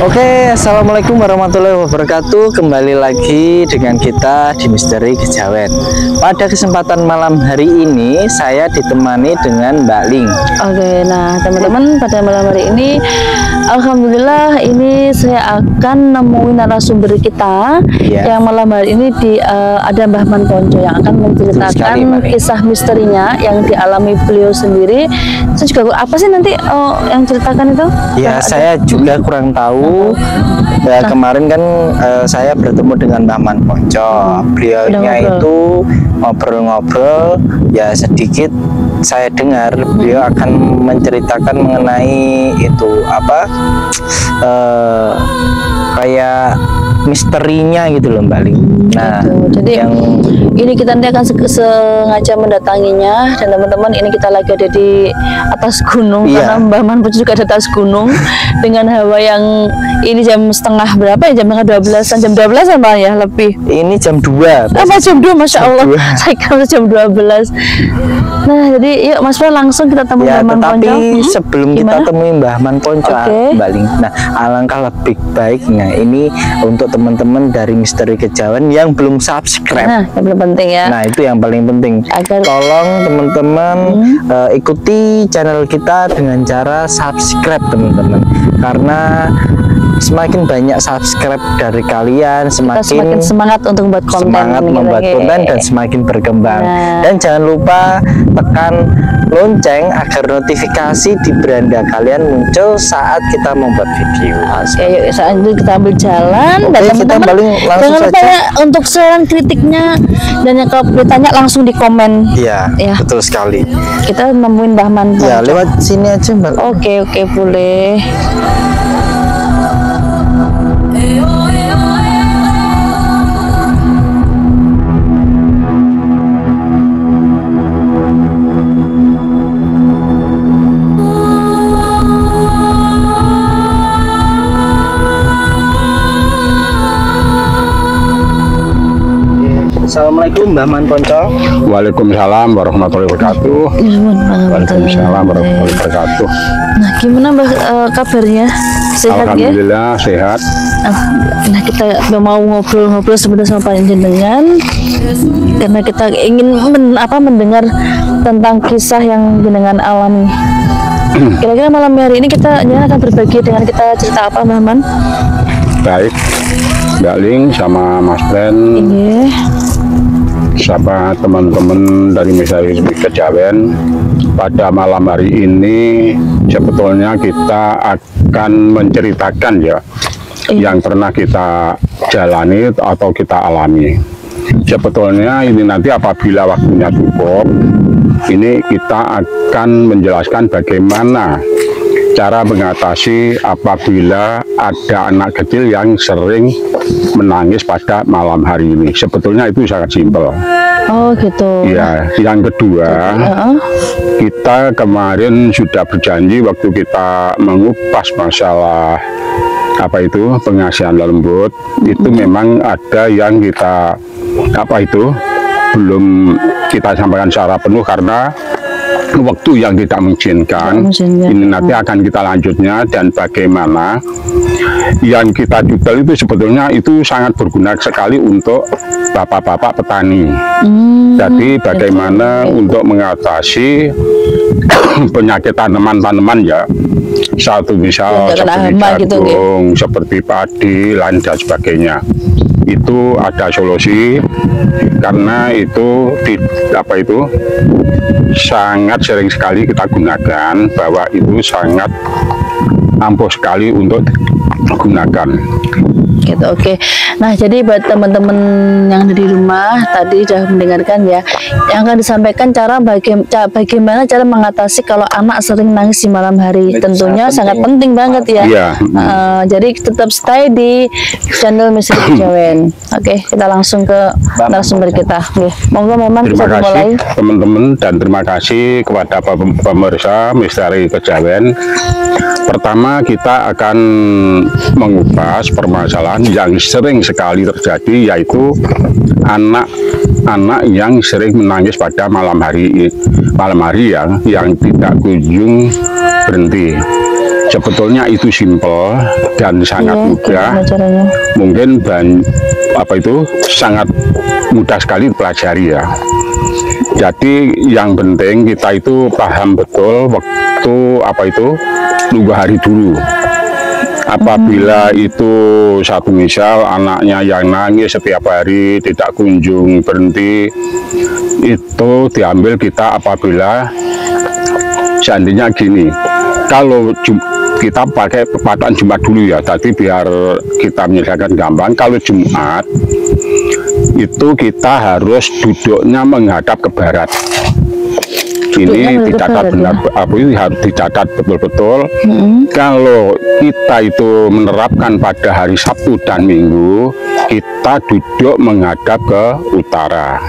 Oke, assalamualaikum warahmatullahi wabarakatuh. Kembali lagi dengan kita di Misteri Kejawen. Pada kesempatan malam hari ini saya ditemani dengan Mbak Ling. Oke, nah teman-teman, pada malam hari ini alhamdulillah ini saya akan nemuin narasumber kita yang malam hari ini ada Mbah Man Ponco yang akan menceritakan kisah misterinya yang dialami beliau sendiri. Saya juga apa sih nanti yang ceritakan itu? Ya, saya juga kurang tahu. Ya, kemarin kan saya bertemu dengan Mbah Man Ponco. Beliaunya itu ngobrol-ngobrol, ya sedikit saya dengar beliau akan menceritakan mengenai itu apa kayak misterinya gitu loh Mbak Ling. Nah, jadi ini kita nanti akan sengaja mendatanginya, dan teman-teman ini kita lagi ada di atas gunung karena Mbah Man Ponco juga ada di atas gunung dengan hawa yang ini jam setengah berapa ya, jam setengah 12-an, jam 12-an malah ya lebih. Ini jam 2. Apa jam 2? Masya Allah, saya kira jam 12. Nah, jadi yuk Mas Bro, langsung kita temui Mbah Man Ponco. Tapi sebelum kita temui Mbah Man Ponco, Mbak Ling, nah alangkah lebih baiknya ini untuk teman-teman dari Misteri Kejawen yang belum subscribe. Nah, yang paling penting ya. Nah, itu yang paling penting. Tolong teman-teman ikuti channel kita dengan cara subscribe teman-teman. Karena semakin banyak subscribe dari kalian, semakin semangat untuk membuat konten, dan semakin berkembang. Dan jangan lupa tekan lonceng agar notifikasi di beranda kalian muncul saat kita membuat video. Oke, yuk saat itu kita ambil jalan. Dan teman-teman jangan lupa ya untuk saran kritiknya, dan yang kalau bertanya langsung di komen. Iya, betul sekali. Kita nemuin Mbah Man Ponco. Ya, lewat sini aja Mbak. Oke, boleh. Assalamualaikum Mbah Man Ponco. Waalaikumsalam warahmatullahi wabarakatuh. Waalaikumsalam warahmatullahi wabarakatuh. Nah, gimana Mbah kabarnya? Sehat ya? Alhamdulillah sehat. Nah, kita mau ngobrol-ngobrol sebentar sama panjenengan karena kita ingin mendengar tentang kisah yang jenengan alami. Kira-kira malam hari ini kita akan berbagi dengan kita cerita apa, Mbah Man? Baik, Mbak Ling sama Mas Ben. Sama teman-teman dari Misteri Kejawen, pada malam hari ini sebetulnya kita akan menceritakan yang pernah kita jalani atau kita alami. Sebetulnya ini nanti apabila waktunya cukup, ini kita akan menjelaskan bagaimana cara mengatasi apabila ada anak kecil yang sering menangis pada malam hari ini. Sebetulnya itu sangat simpel. Oh gitu. Ya, yang kedua, kita kemarin sudah berjanji waktu kita mengupas masalah pengasihan lembut, itu memang ada yang kita belum kita sampaikan secara penuh karena waktu yang tidak mengizinkan. Ini nanti akan kita lanjutnya, dan bagaimana yang kita jual itu sebetulnya itu sangat berguna sekali untuk bapak-bapak petani. Jadi bagaimana untuk mengatasi penyakit tanaman-tanaman satu misal seperti jagung, seperti padi, lain dan sebagainya. Itu ada solusi, karena itu sangat sering sekali kita gunakan, bahwa itu sangat ampuh sekali untuk digunakan. Gitu, oke. Nah, jadi buat teman-teman yang ada di rumah tadi sudah mendengarkan ya, yang akan disampaikan bagaimana cara mengatasi kalau anak sering nangis di malam hari. Tentunya sangat penting banget ya. Iya. Jadi tetap stay di channel Misteri Kejawen. Oke, kita langsung ke narasumber kita. Monggo Maman, Terima bisa dimulai. kasih teman-teman, dan terima kasih kepada pemirsa Misteri Kejawen. Pertama, kita akan mengupas permasalahan yang sering sekali terjadi, yaitu anak-anak yang sering menangis pada malam hari yang tidak kunjung berhenti. Sebetulnya itu simpel dan sangat mudah. Mungkin sangat mudah sekali dipelajari ya. Jadi yang penting kita itu paham betul waktu nunggu hari dulu. Apabila itu satu misal anaknya yang nangis setiap hari tidak kunjung berhenti, itu diambil kita apabila seandainya gini, kalau kita pakai perpataan Jumat dulu ya, tadi biar kita menyelesaikan gampang. Kalau Jumat itu kita harus duduknya menghadap ke barat. Ini dicatat benar, harus dicatat betul-betul. Kalau kita itu menerapkan pada hari Sabtu dan Minggu, kita duduk menghadap ke utara.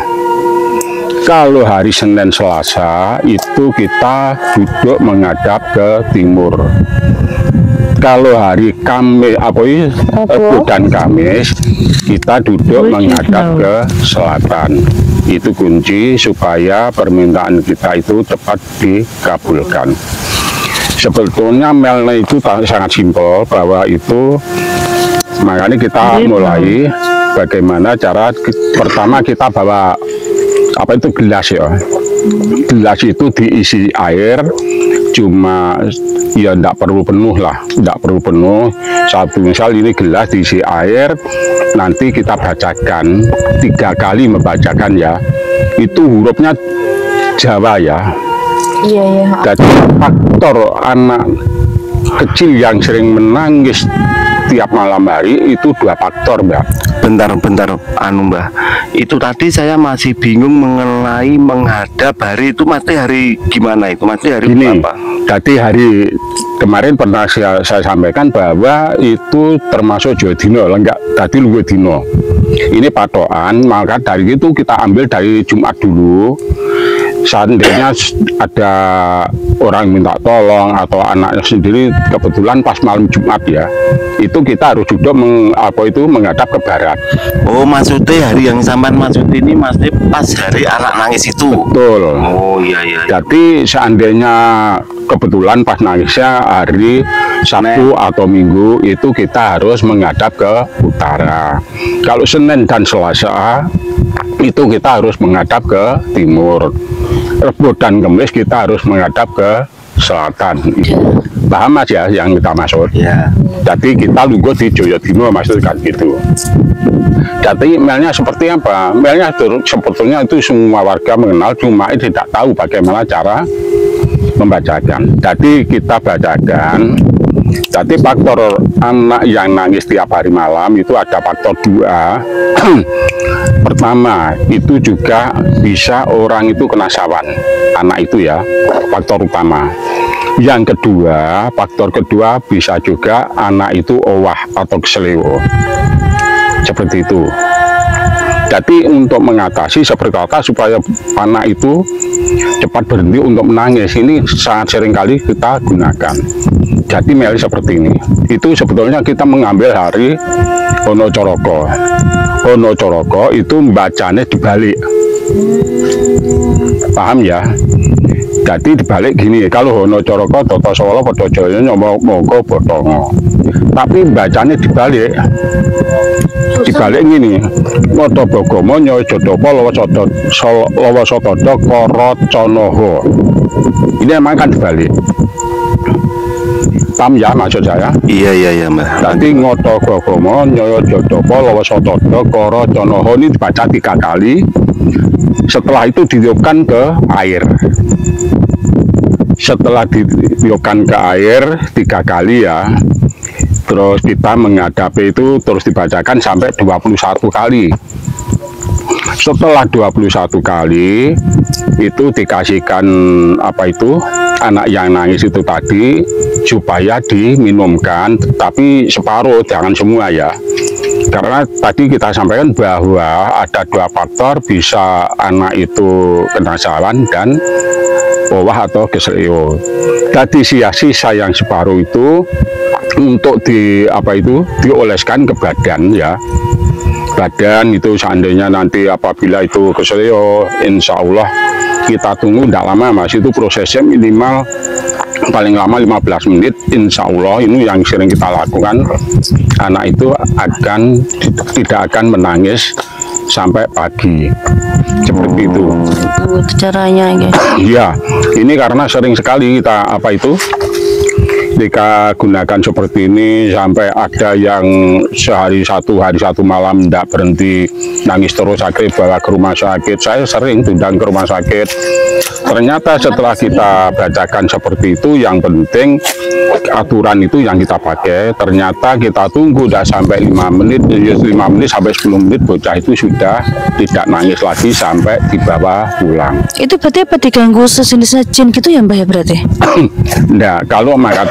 Kalau hari Senin Selasa itu kita duduk menghadap ke timur. Kalau hari Kamis dan Kamis kita duduk menghadap ke selatan. Itu kunci supaya permintaan kita itu cepat dikabulkan. Sebetulnya melnya itu sangat simpel, bahwa itu makanya kita mulai bagaimana cara. Pertama kita bawa gelas ya. Gelas itu diisi air, cuma ya tidak perlu penuh lah, tidak perlu penuh. Satu misal ini gelas diisi air, nanti kita bacakan 3 kali membacakan ya. Itu hurufnya Jawa ya. Iya. Jadi faktor anak kecil yang sering menangis tiap malam hari itu 2 faktor, Mbak. Bentar, Mbak. Itu tadi saya masih bingung mengenai menghadap hari itu, mesti hari gimana itu? Mesti hari ini apa? Tadi hari kemarin pernah saya sampaikan bahwa itu termasuk Jawa Dino, enggak tadi Luwe Dino. Ini patokan, maka dari itu kita ambil dari Jumat dulu. Seandainya ada orang minta tolong atau anaknya sendiri kebetulan pas malam Jumat ya, itu kita harus duduk menghadap ke barat. Oh, maksudnya hari yang sampean maksud ini maksudnya pas hari anak nangis itu? Betul. Oh iya. Jadi seandainya kebetulan pas nangisnya hari Sabtu atau Minggu, itu kita harus menghadap ke utara. Kalau Senin dan Selasa itu kita harus menghadap ke timur. Rebo dan Kamis kita harus menghadap ke selatan. Paham Mas ya yang kita maksud? Ya. Jadi kita nunggu di Joyodino maksudkan gitu. Jadi melnya seperti apa? Melnya sebetulnya itu semua warga mengenal, cuma tidak tahu bagaimana cara membacakan. Jadi kita bacakan. Jadi faktor anak yang nangis tiap hari malam itu ada faktor 2. Pertama, itu juga bisa orang itu kena sawan. Anak itu ya, faktor utama. Yang kedua, faktor kedua bisa juga anak itu owah atau keseleo. Seperti itu. Jadi untuk mengatasi seperti apa supaya anak itu cepat berhenti untuk menangis, ini sangat sering kali kita gunakan. Jadi meli seperti ini. Itu sebetulnya kita mengambil hari Hono Coroko. Hono Coroko itu bacanya dibalik. Paham ya? Jadi dibalik gini, kalau Hono Coroko Toto Solo Podo Joyo Monggo Botongo. Tapi bacanya dibalik. Dibalik gini. Moto Bogomo Nyoy Jodopo Lowo Sotodo Koro Conoho. Ini emang kan dibalik. Paham ya maksud saya? Iya Mbak. Nanti Ngoto Gogomo Nyoyo Jodopo Lowo Sotodo Koro Conoho ini dibaca 3 kali. Setelah itu ditiupkan ke air. Setelah ditiupkan ke air 3 kali ya, Terus kita menghadapi itu terus dibacakan sampai 21 kali. Setelah 21 kali itu dikasihkan apa itu anak yang nangis itu tadi supaya diminumkan, tapi separuh, jangan semua ya. Karena tadi kita sampaikan bahwa ada 2 faktor, bisa anak itu kena sawan dan owah atau keselio. Tadi sisa yang separuh itu untuk dioleskan ke badan ya. Badan itu seandainya nanti apabila itu keselio, insya Allah kita tunggu tidak lama mas, itu prosesnya minimal paling lama 15 menit, insya Allah ini yang sering kita lakukan, anak itu tidak akan menangis sampai pagi, seperti itu. Itu caranya ya. Iya, ini karena sering sekali kita jika gunakan seperti ini, sampai ada yang hari satu malam tidak berhenti nangis terus, akhirnya bawa ke rumah sakit. Saya sering diundang ke rumah sakit. Ternyata setelah kita bacakan seperti itu, yang penting aturan itu yang kita pakai. Ternyata kita tunggu udah sampai 5 menit sampai 10 menit, bocah itu sudah tidak nangis lagi sampai dibawa pulang. Itu berarti apa, diganggu sejenis jin gitu ya Mbak ya berarti? Nah, kalau maka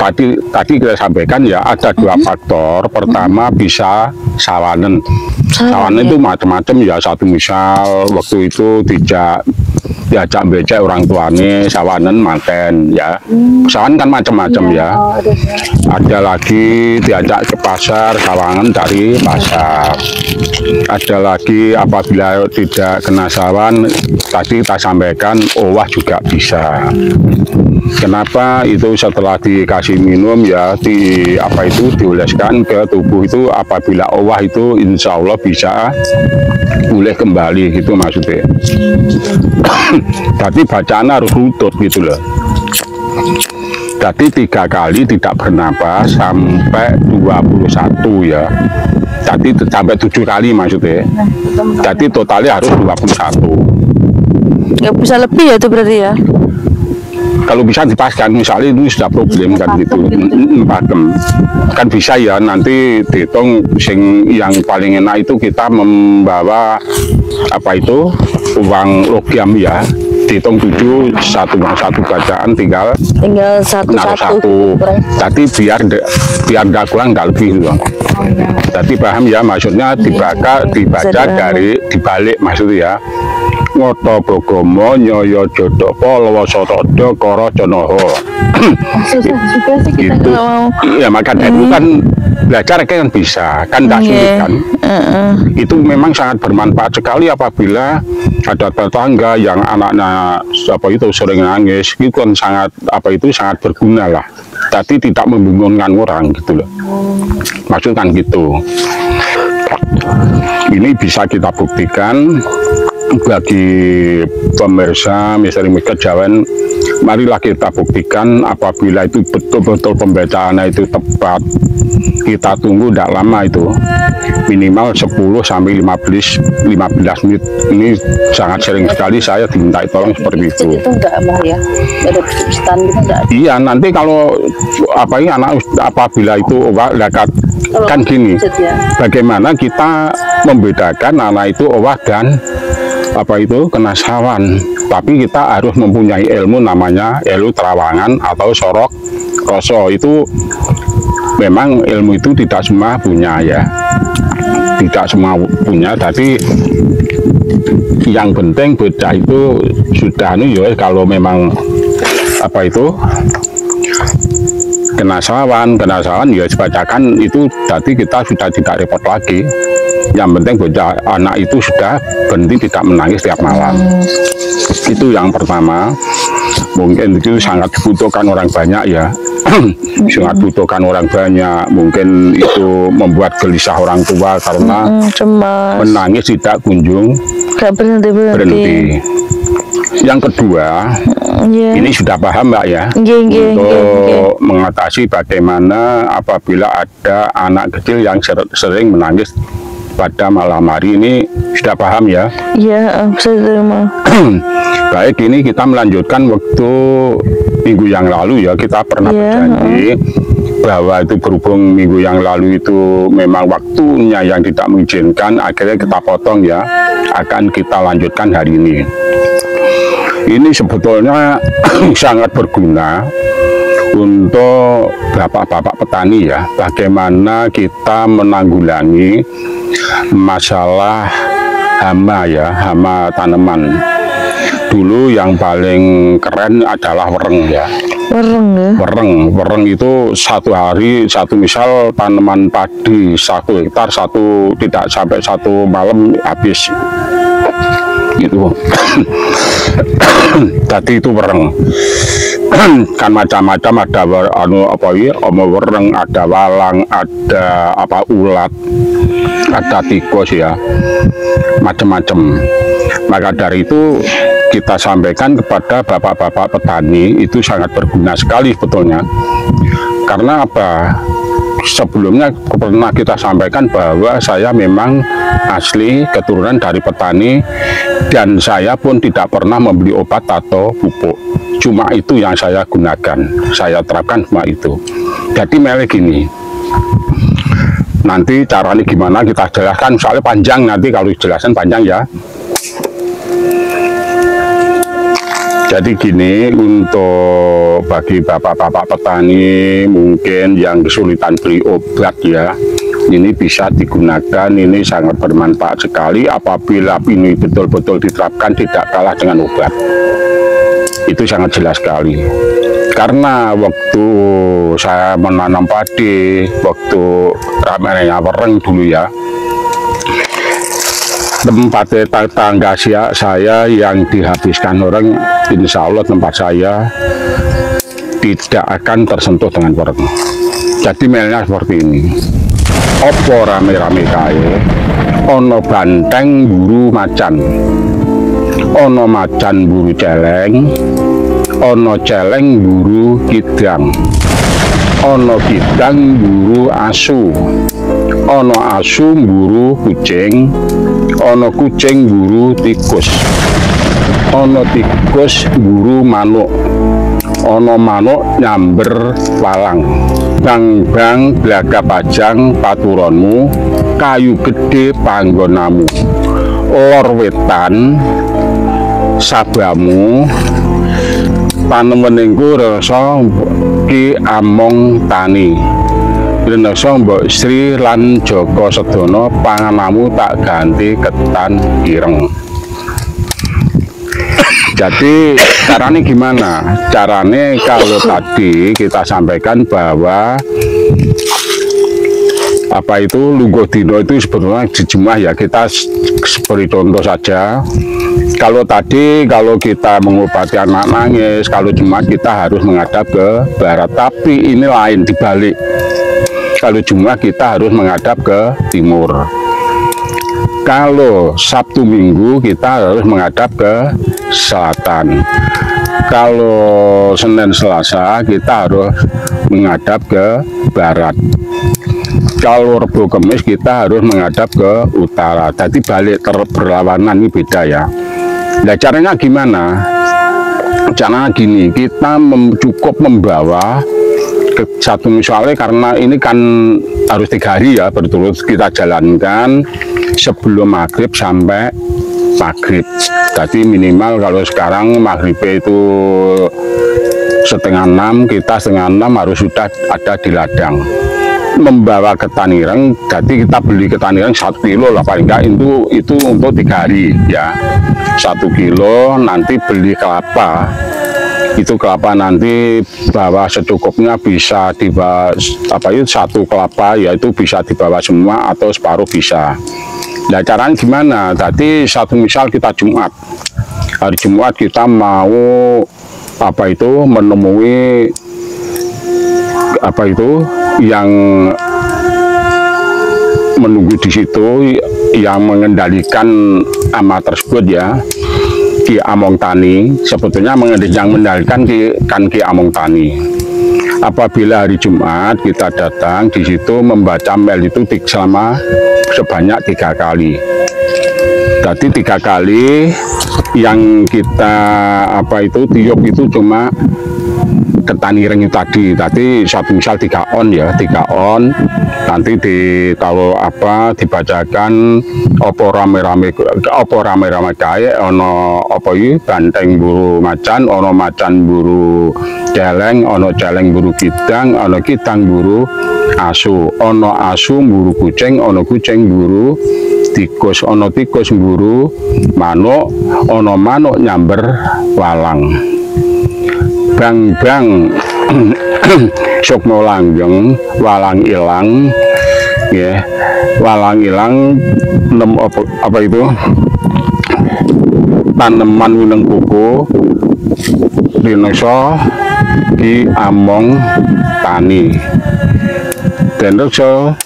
tadi kita sampaikan ya ada 2 faktor. Pertama bisa sawanen. Sawanen itu macam-macam ya. Satu misal waktu itu diajak becek orang tuanya, sawanen manten ya. Sawan kan macam-macam ya. Ada lagi diajak ke pasar, sawanen dari pasar. Ada lagi apabila tidak kena sawan, tadi kita sampaikan owah juga bisa. Kenapa itu setelah dikasih minum ya dioleskan ke tubuh itu, apabila owah itu insya Allah bisa boleh kembali gitu maksudnya. Tapi bacaan harus lutut gitu loh. Tadi 3 kali tidak bernapas sampai 21 ya. Tadi sampai 7 kali maksudnya. Jadi totalnya harus 21. Ya bisa lebih ya itu berarti ya. Kalau bisa dipaskan, misalnya itu sudah problem kan gitu, kan bisa ya, nanti dihitung yang paling enak itu kita membawa uang logam ya, dihitung 7, satu bacaan tinggal satu. Tapi biar nggak kurang nggak lebih gitu. Jadi paham ya, maksudnya dibaca dari dibalik maksudnya ya. Ngoto bogomo nyoyo jodopo lowo sotodo koro jonoho. Itu ya, maka itu kan belajar kan bisa kan, tidak sulit kan. Itu memang sangat bermanfaat sekali apabila ada tetangga yang anaknya itu sering nangis, itu kan sangat sangat berguna lah. Tapi tidak membingungkan orang gitu loh, maksudnya kan gitu. Ini bisa kita buktikan bagi pemirsa Misteri Kejawen. Marilah kita buktikan apabila itu betul-betul pembacaannya itu tepat. Kita tunggu tidak lama itu, minimal 10 sampai 15 menit. Ini sangat sering sekali saya diminta tolong seperti itu. Itu enggak mah ya, ada kesulitan gitu enggak? Iya, nanti kalau anak apabila itu kan gini, bagaimana kita membedakan anak itu owah dan kena sawan. Tapi kita harus mempunyai ilmu namanya ilmu terawangan atau sorok roso. Itu memang ilmu itu tidak semua punya ya, tidak semua punya. Tapi yang penting bocah itu sudah ya, kalau memang kena sawan ya dibacakan itu, jadi kita sudah tidak repot lagi. Yang penting bocah anak itu sudah berhenti tidak menangis tiap malam. Itu yang pertama. Mungkin itu sangat dibutuhkan orang banyak ya. Sangat dibutuhkan orang banyak. Mungkin itu membuat gelisah orang tua karena menangis tidak kunjung berhenti. Yang kedua, ini sudah paham Mbak ya, untuk mengatasi bagaimana apabila ada anak kecil yang sering menangis pada malam hari. Ini sudah paham ya? Iya, saya terima. Baik, ini kita melanjutkan waktu minggu yang lalu ya, kita pernah berjanji bahwa itu berhubung minggu yang lalu itu memang waktunya yang tidak mengizinkan, akhirnya kita potong ya, akan kita lanjutkan hari ini. Ini sebetulnya sangat berguna untuk bapak-bapak petani ya, bagaimana kita menanggulangi masalah hama ya, hama tanaman. Dulu yang paling keren adalah wereng ya. Wereng ya? Wereng itu satu hari, satu misal tanaman padi 1 hektar, tidak sampai 1 malam habis. Gitu. Tadi itu wereng. Kan macam-macam, ada wereng, ada walang, ada ulat, ada tikus ya, macam-macam. Maka dari itu kita sampaikan kepada bapak-bapak petani, itu sangat berguna sekali sebetulnya. Karena apa? Sebelumnya pernah kita sampaikan bahwa saya memang asli keturunan dari petani, dan saya pun tidak pernah membeli obat atau pupuk. Cuma itu yang saya gunakan, saya terapkan cuma itu. Jadi melek gini, nanti caranya gimana kita jelaskan, soalnya panjang, nanti kalau dijelasin panjang ya. Jadi gini, untuk bagi bapak-bapak petani mungkin yang kesulitan beli obat ya, ini bisa digunakan, ini sangat bermanfaat sekali apabila ini betul-betul diterapkan, tidak kalah dengan obat. Itu sangat jelas sekali. Karena waktu saya menanam padi, waktu ramainya wereng dulu ya, tempat tetangga saya yang dihabiskan orang, insya Allah tempat saya tidak akan tersentuh dengan wereng. Jadi melnya seperti ini. Opo rame-rame kae, ono banteng buru macan, ono macan buru celeng, ono celeng buru kidang, ono kidang buru asu, ono asu buru kucing, ono kucing buru tikus, ono tikus buru manuk, ono manuk nyamber walang. Bang bang blaga pajang paturonmu, kayu gede panggonamu, lor wetan sabamu, panemeningku rasa ki among tani, Renasa Mbok Sri lan Joko Sedono, panganamu tak ganti ketan ireng. Jadi caranya gimana? Caranya kalau tadi kita sampaikan bahwa Lungguh Dino itu sebenarnya dijemah ya, kita seperti contoh saja. Kalau kita mengobati anak nangis, kalau Jumat kita harus menghadap ke barat, tapi ini lain, dibalik. Kalau Jumat kita harus menghadap ke timur. Kalau Sabtu Minggu kita harus menghadap ke selatan. Kalau Senin Selasa kita harus menghadap ke barat. Kalau Rebo Kemis kita harus menghadap ke utara. Jadi balik berlawanan, ini beda ya. Nah, caranya gimana? Caranya gini, kita cukup membawa ke satu misalnya, karena ini kan harus 3 hari ya berturut kita jalankan sebelum maghrib sampai maghrib. Jadi minimal kalau sekarang maghrib itu 5:30, kita 5:30 harus sudah ada di ladang. Membawa ketan ireng, jadi kita beli ketan ireng 1 kilo lah paling enggak, itu untuk 3 hari ya. 1 kilo, nanti beli kelapa. Itu kelapa nanti bawa secukupnya, bisa dibawa 1 kelapa, yaitu bisa dibawa semua atau separuh bisa. Nah, caranya gimana? Tadi satu misal kita Jumat, hari Jumat kita mau menemui yang menunggu di situ, yang mengendalikan ama tersebut ya, Ki Among Tani. Sebetulnya yang mengendalikan Ki Among Tani. Apabila hari Jumat kita datang di situ membaca mel itu selama sebanyak 3 kali. Jadi 3 kali yang kita tiup itu cuma ketani ireng tadi satu misal 3 on ya, 3 on nanti kalau dibacakan opo rame-rame kae ono apa iki banteng buru macan, ono macan buru celeng, ono celeng buru kidang, ono kidang buru asu, ono asu buru kucing, ono kucing buru tikus, ono tikus buru manuk, ono manuk nyamber walang. Bang sukma langgeng walang ilang ya, walang ilang apa itu tanaman wineng kuku dinoso di among tani dan reksa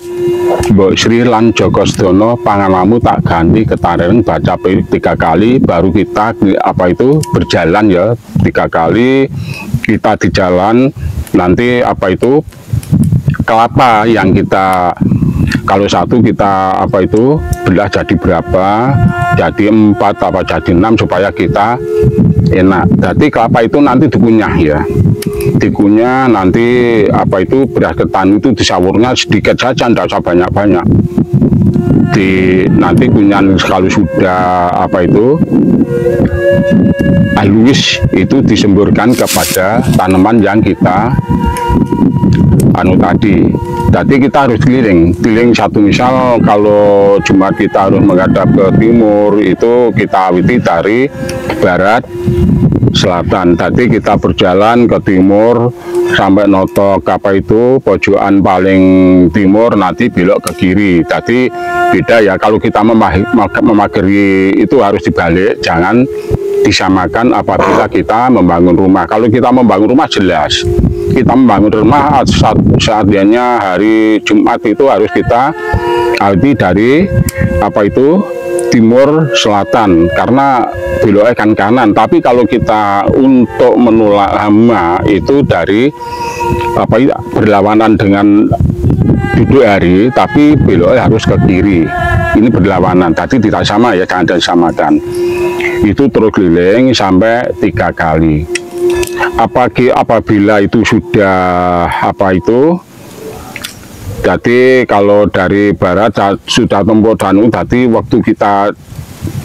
Mbok Sri lan Joko Sedono panganamu tak ganti ketaren baca 3 kali baru kita berjalan ya, 3 kali kita di jalan nanti kelapa yang kita kalau satu kita belah jadi berapa, jadi 4 apa jadi 6 supaya kita enak. Jadi kelapa itu nanti dikunyah ya, dikunyah nanti beras ketan itu disawurnya sedikit saja, tidak usah banyak-banyak. Nanti kunyahan kalau sudah halus itu disemburkan kepada tanaman yang kita tadi. Jadi kita harus keliling satu misal kalau Jumat kita harus menghadap ke timur, itu kita awiti dari barat selatan. Tadi kita berjalan ke timur sampai notok pojokan paling timur, nanti belok ke kiri. Tadi beda ya, kalau kita memagari itu harus dibalik, jangan disamakan apabila kita membangun rumah. Kalau kita membangun rumah jelas kita membangun rumah saatnya hari Jumat itu harus kita awiti dari timur selatan karena beloknya kan kanan. Tapi kalau kita untuk menolak hama itu dari berlawanan dengan duduk hari, tapi beloknya harus ke kiri. Ini berlawanan, tadi tidak sama ya, jangan disamakan. Itu terus keliling sampai 3 kali. Apabila itu sudah jadi kalau dari barat sudah tempuh danu, tadi waktu kita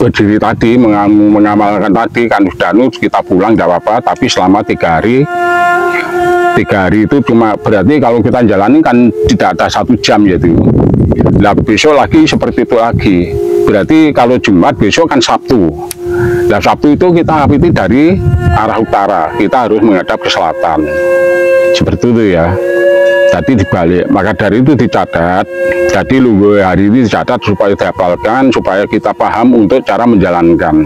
berdiri tadi mengamalkan tadi kan danu, kita pulang tidak apa-apa, tapi selama 3 hari. 3 hari itu cuma berarti kalau kita jalani kan tidak ada 1 jam yaitu. Nah besok lagi seperti itu lagi. Berarti kalau Jumat besok kan Sabtu. Nah Sabtu itu kita awiti dari arah utara, kita harus menghadap ke selatan. Seperti itu ya. Jadi dibalik. Maka dari itu dicatat. Jadi lungguh hari ini dicatat supaya dihafalkan, supaya kita paham untuk cara menjalankan.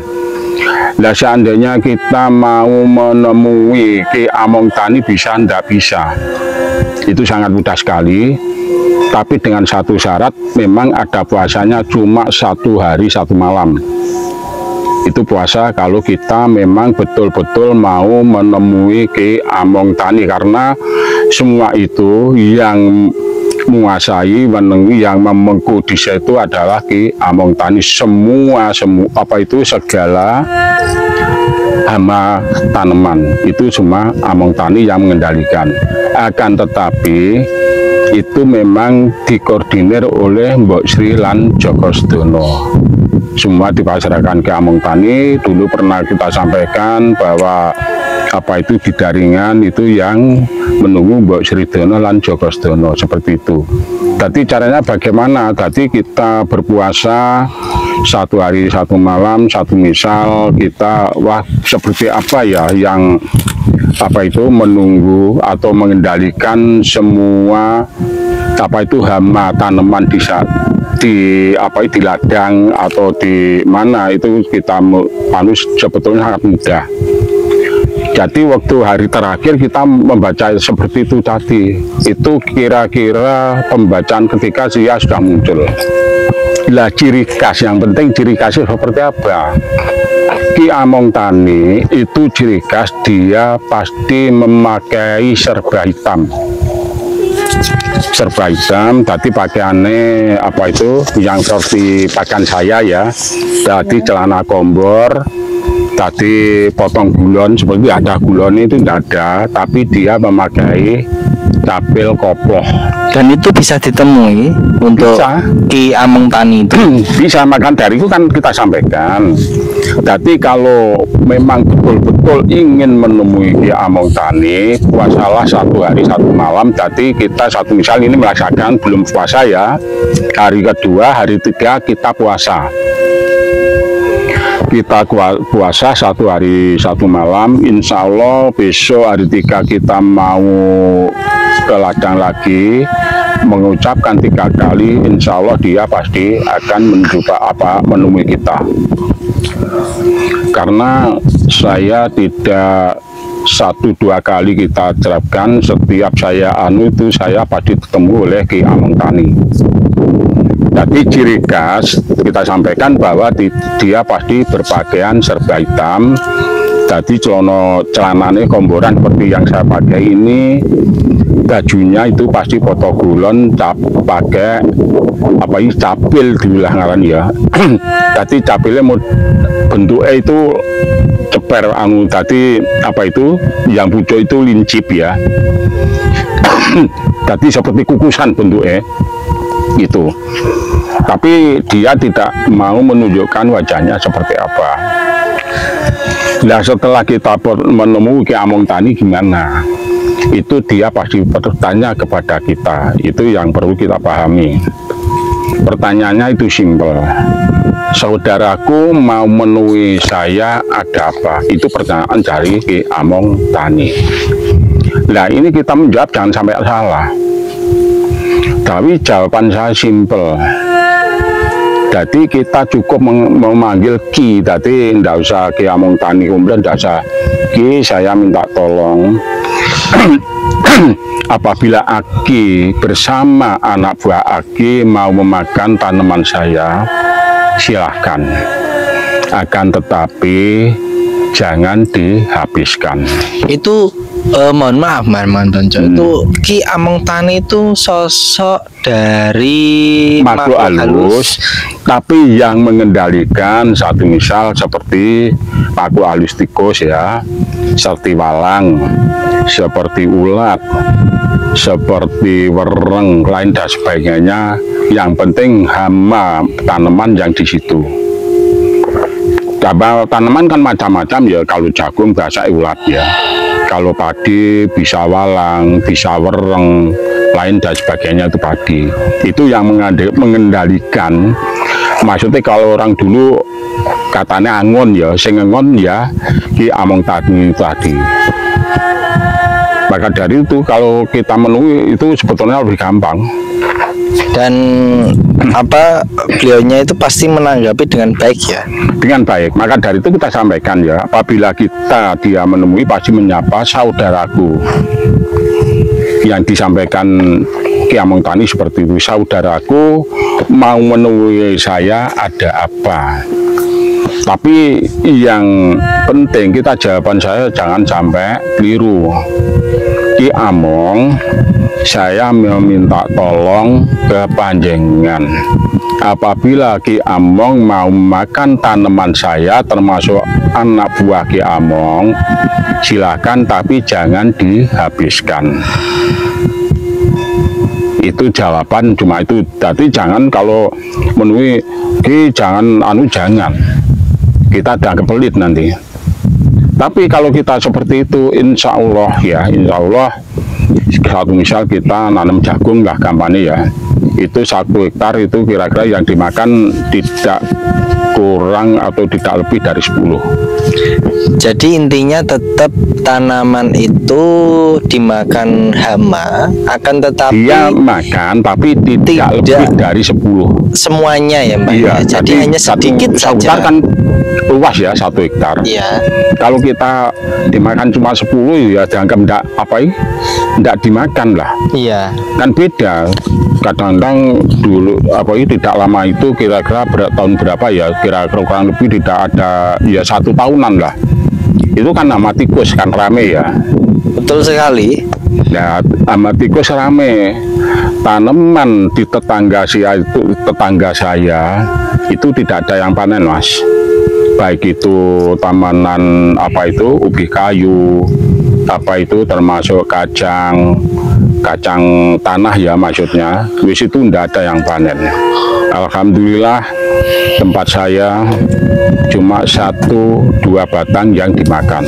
Nah seandainya kita mau menemui Ki Among Tani bisa, tidak bisa. Itu sangat mudah sekali. Tapi dengan satu syarat, memang ada puasanya cuma 1 hari 1 malam. Itu puasa kalau kita memang betul-betul mau menemui Ki Among Tani, karena semua itu yang menguasai, yang memengku desa itu adalah Ki Among Tani. Semua segala hama tanaman itu semua Among Tani yang mengendalikan. Akan tetapi itu memang dikoordinir oleh Mbok Sri lan Joko Sedono. Semua dipasrahkan ke Among Tani. Dulu pernah kita sampaikan bahwa di daringan itu yang menunggu Mbok Sri Dono lan Joko Sedono, seperti itu. Jadi caranya bagaimana? Tadi kita berpuasa 1 hari 1 malam, 1 misal kita seperti apa ya yang menunggu atau mengendalikan semua hama tanaman di ladang atau di mana, itu kita sebetulnya sangat mudah. Jadi waktu hari terakhir kita membaca seperti itu tadi, itu kira-kira pembacaan ketika dia sudah muncul. Lah ciri khas, yang penting ciri khasnya seperti apa? Ki Among Tani itu ciri khas dia pasti memakai serba hitam. Serba hitam, tadi pakaiannya yang seperti pakaian saya ya. Tadi celana kombor, Tadi potong gulon seperti ada gulon itu tidak ada, tapi dia memakai capil koploh. Dan itu bisa ditemui untuk Bisa. Ki Among Tani itu. Bisa, makan dari itu kan kita sampaikan. Jadi kalau memang betul-betul ingin menemui Ki Among Tani, puasalah 1 hari 1 malam. Jadi kita satu misal ini melaksanakan belum puasa ya, hari kedua, hari 3 kita puasa. Kita puasa 1 hari 1 malam. Insya Allah besok hari 3 kita mau ke ladang lagi, mengucapkan 3 kali. Insya Allah dia pasti akan menemui kita. Karena saya tidak 1-2 kali kita terapkan, setiap saya itu saya pasti ketemu oleh Ki Among Tani. Jadi ciri khas kita sampaikan bahwa dia pasti berpakaian serba hitam. Jadi celananya komboran seperti yang saya pakai ini, bajunya itu pasti foto gulon, pakai apa ini capil diulah ngaran ya. Jadi capilnya bentuknya itu ceper tadi apa itu yang pucuk itu lincip ya. Jadi seperti kukusan bentuknya itu. Tapi dia tidak mau menunjukkan wajahnya seperti apa. Nah, setelah kita menemui Ki Among Tani gimana? Itu dia pasti bertanya kepada kita. Itu yang perlu kita pahami. Pertanyaannya itu simpel. Saudaraku mau menemui saya ada apa? Itu pertanyaan dari Ki Among Tani. Nah, ini kita menjawab jangan sampai salah. Tapi jawaban saya simpel. Jadi kita cukup memanggil Ki, jadi tidak usah Ki Among Tani, kemudian tidak usah Ki, saya minta tolong. Apabila Aki bersama anak buah Aki mau memakan tanaman saya, silahkan. Akan tetapi jangan dihabiskan. Itu mohon maaf Mas Tonco, itu Ki Among Tani itu sosok dari makhluk halus, tapi yang mengendalikan satu misal seperti makhluk halus tikus ya, seperti walang, seperti ulat, seperti wereng, lain dan sebagainya. Yang penting hama tanaman yang di situ. Tanaman kan macam-macam ya, kalau jagung bahasa ulat ya, kalau padi bisa walang, bisa wereng, lain dan sebagainya itu padi. Itu yang mengendalikan. Maksudnya kalau orang dulu katanya angon ya, sing angon ya Ki Among Tani tadi. Maka dari itu kalau kita menemui itu sebetulnya lebih gampang. Dan beliaunya itu pasti menanggapi dengan baik ya. Dengan baik. Maka dari itu kita sampaikan ya, apabila dia menemui pasti menyapa saudaraku. Yang disampaikan Ki Among Tani seperti itu, saudaraku mau menemui saya ada apa? Tapi yang penting kita jawaban saya jangan sampai keliru. Ki Among, saya meminta tolong ke panjenengan. Apabila Ki Among mau makan tanaman saya termasuk anak buah Ki Among, silakan tapi jangan dihabiskan. Itu jawaban cuma itu. Jadi jangan kalau menemui Ki jangan jangan. Kita ada kepelit nanti. Tapi kalau kita seperti itu, insya Allah ya, insya Allah satu misal kita nanam jagung lah gampangnya ya, itu 1 hektar itu kira-kira yang dimakan tidak kurang atau tidak lebih dari 10. Jadi intinya tetap tanaman itu dimakan hama, akan tetapi dia makan tapi tidak lebih dari 10 semuanya ya Mbak. Iya, jadi hanya sedikit saja kan luas ya 1 hektar. Iya. Kalau kita dimakan cuma 10 ya dianggap enggak dimakan lah. Iya. Kan beda. Kadang-kadang dulu tidak lama itu kira-kira tahun berapa ya, kira-kira kurang lebih tidak ada ya 1 tahunan lah. Itu kan nama tikus kan rame ya. Betul sekali. Ya, sama tikus rame. Tanaman di tetangga saya itu tidak ada yang panen Mas. baik itu tamanan apa itu ubi kayu, apa itu termasuk kacang tanah ya maksudnya, wis itu ndak ada yang panen. Alhamdulillah tempat saya cuma 1-2 batang yang dimakan.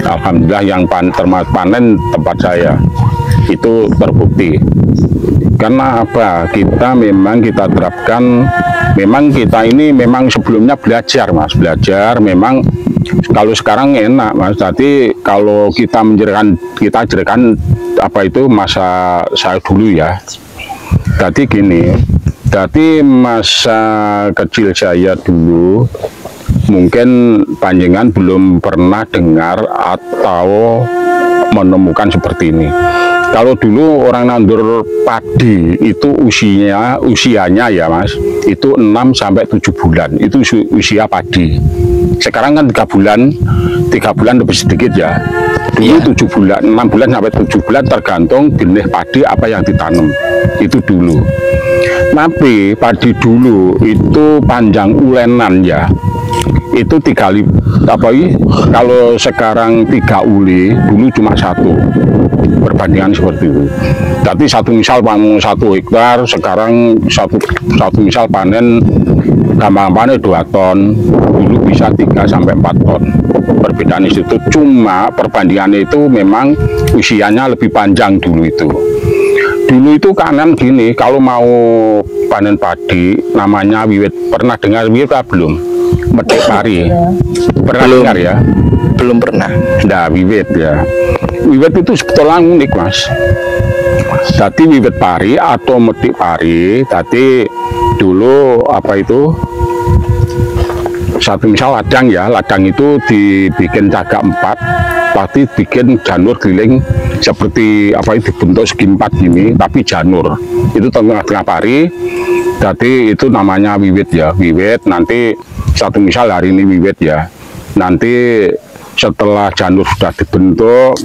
Alhamdulillah yang termasuk panen tempat saya itu terbukti. Karena apa? Kita terapkan, memang kita ini memang sebelumnya belajar Mas, memang kalau sekarang enak Mas. Jadi kalau kita jadikan apa itu masa saya dulu ya. Jadi gini, jadi masa kecil saya dulu mungkin panjenengan belum pernah dengar atau menemukan seperti ini. Kalau dulu orang nandur padi itu usianya ya Mas, itu 6-7 bulan, itu usia padi. Sekarang kan 3 bulan lebih sedikit ya. Dulu 7 bulan, 6 bulan sampai 7 bulan tergantung benih padi apa yang ditanam. Itu dulu. Tapi padi dulu itu panjang ulenan ya. Itu 3 kali kalau sekarang 3 uli, dulu cuma 1. Perbandingan seperti itu. Jadi satu misal 1 hektar, sekarang satu misal panen gampang panen 2 ton, dulu bisa 3-4 ton. Perbedaan itu cuma perbandingannya itu memang usianya lebih panjang dulu itu. Dulu itu kanan gini, kalau mau panen padi namanya wiwit. Pernah dengar wiwit apa belum? Metik pari. Pernah dengar ya? Belum pernah. Nah, wiwit ya. Wiwit itu sebetulnya unik Mas. Jadi wiwit pari atau metik pari, tadi dulu apa itu? Satu misal ladang ya, ladang itu dibikin cagak 4, pasti bikin janur keliling seperti apa itu dibentuk segi 4 gini, tapi janur itu tengah-tengah pari. Jadi itu namanya wiwit ya, wiwit. Nanti satu misal hari ini wiwit ya, nanti setelah janur sudah dibentuk,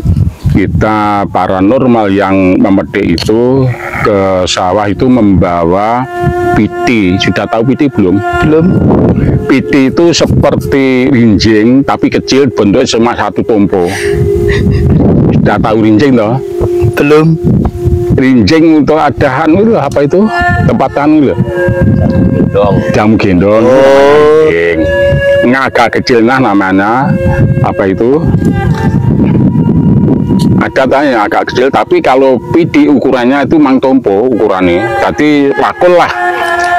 kita paranormal yang memetik itu ke sawah itu membawa piti. Sudah tahu piti belum? Belum. Piti itu seperti rinjing tapi kecil, bentuk cuma 1 tompo. Sudah tahu rinjing toh? Belum. Rinjing untuk adahan itu apa itu? Tempatan itu. Jamu gendong. Agak kecil namanya apa itu? Ada tanya agak kecil, tapi kalau pidi ukurannya itu mang tompo ukurannya. Tadi pakul lah,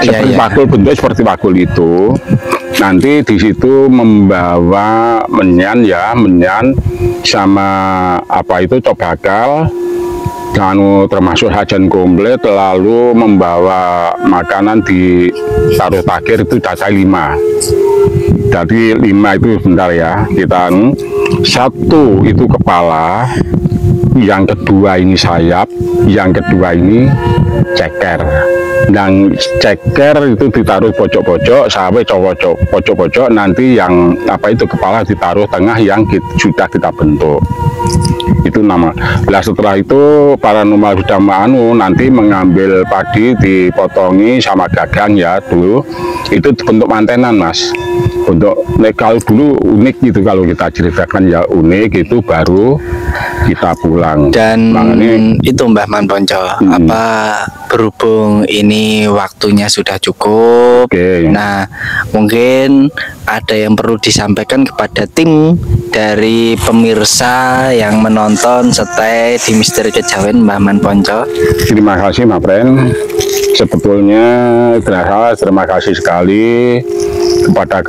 seperti pakul, bentuk seperti pakul itu. Nanti di situ membawa menyan ya, menyan sama apa itu cobakal, termasuk sajian komplit, lalu membawa makanan ditaruh takir itu caca 5. Jadi 5 itu sebentar ya, kita 1 itu kepala, yang kedua ini sayap, yang kedua ini ceker. Dan ceker itu ditaruh pojok-pojok sampai pojok-pojok, nanti yang apa itu kepala ditaruh tengah yang sudah kita bentuk. Itu nama. Nah, setelah itu paranormal sudah nanti mengambil padi dipotongi sama gagang ya dulu. Itu bentuk mantenan Mas. Untuk kalau dulu unik gitu, kalau kita ceritakan ya unik, itu baru kita pulang. Dan itu Mbah Man Ponco, apa berhubung ini waktunya sudah cukup, nah mungkin ada yang perlu disampaikan kepada tim dari pemirsa yang menonton Stay di Misteri Kejawen Mbah Man Ponco. Terima kasih Mbak Pren. Sebetulnya terima kasih sekali kepada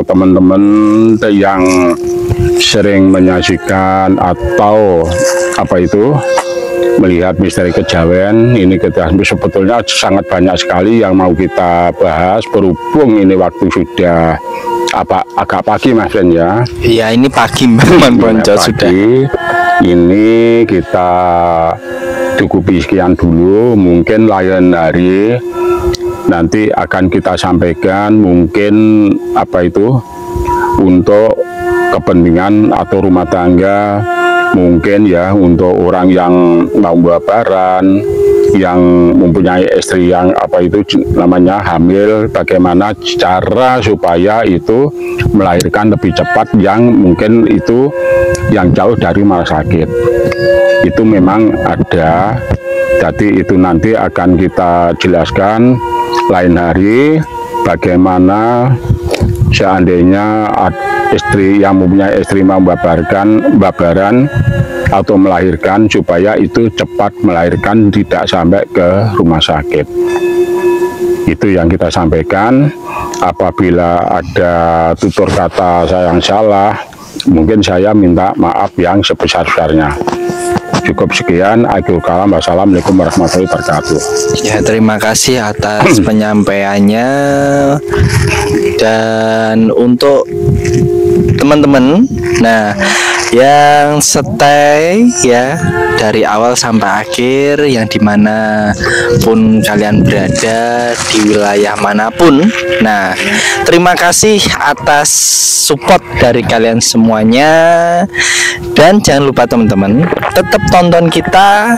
teman-teman yang sering menyaksikan atau apa itu melihat Misteri Kejawen ini. Kita sebetulnya sangat banyak sekali yang mau kita bahas, berhubung ini waktu sudah agak pagi Mas Ben ya. Iya, ini pagi Mbah Man Ponco sudah. Ini kita cukupi sekian dulu, mungkin lain hari nanti akan kita sampaikan mungkin apa itu untuk kepentingan atau rumah tangga, mungkin ya untuk orang yang mau babaran yang mempunyai istri yang apa itu namanya hamil, bagaimana cara supaya itu melahirkan lebih cepat yang mungkin itu yang jauh dari rumah sakit. Itu memang ada, jadi itu nanti akan kita jelaskan lain hari bagaimana seandainya istri yang mempunyai istri babaran atau melahirkan supaya itu cepat melahirkan, tidak sampai ke rumah sakit. Itu yang kita sampaikan. Apabila ada tutur kata saya yang salah, mungkin saya minta maaf yang sebesar-besarnya. Cukup sekian, akhirul kalam. Wassalamualaikum warahmatullahi wabarakatuh. Ya, terima kasih atas penyampaiannya. Dan untuk teman-teman, nah, yang stay ya dari awal sampai akhir, yang dimana pun kalian berada di wilayah manapun, nah, terima kasih atas support dari kalian semuanya. Dan jangan lupa teman-teman, tetap tonton kita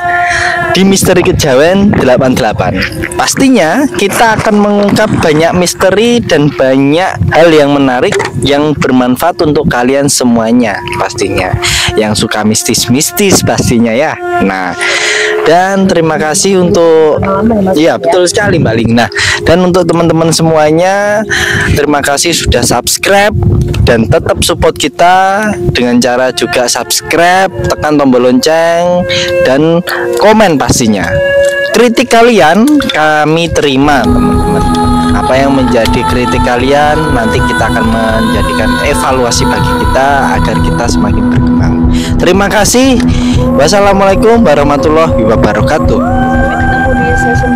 di Misteri Kejawen 88. Pastinya kita akan mengungkap banyak misteri dan banyak hal yang menarik yang bermanfaat untuk kalian semuanya pastinya, yang suka mistis-mistis pastinya ya. Nah, dan terima kasih untuk, ya betul sekali Mbak Ling. Nah, dan untuk teman-teman semuanya, terima kasih sudah subscribe dan tetap support kita dengan cara juga subscribe, tekan tombol lonceng dan komen pastinya. Kritik kalian kami terima teman-teman. Apa yang menjadi kritik kalian nanti kita akan menjadikan evaluasi bagi kita agar kita semakin berkembang. Terima kasih. Wassalamualaikum warahmatullahi wabarakatuh. Sampai ketemu di session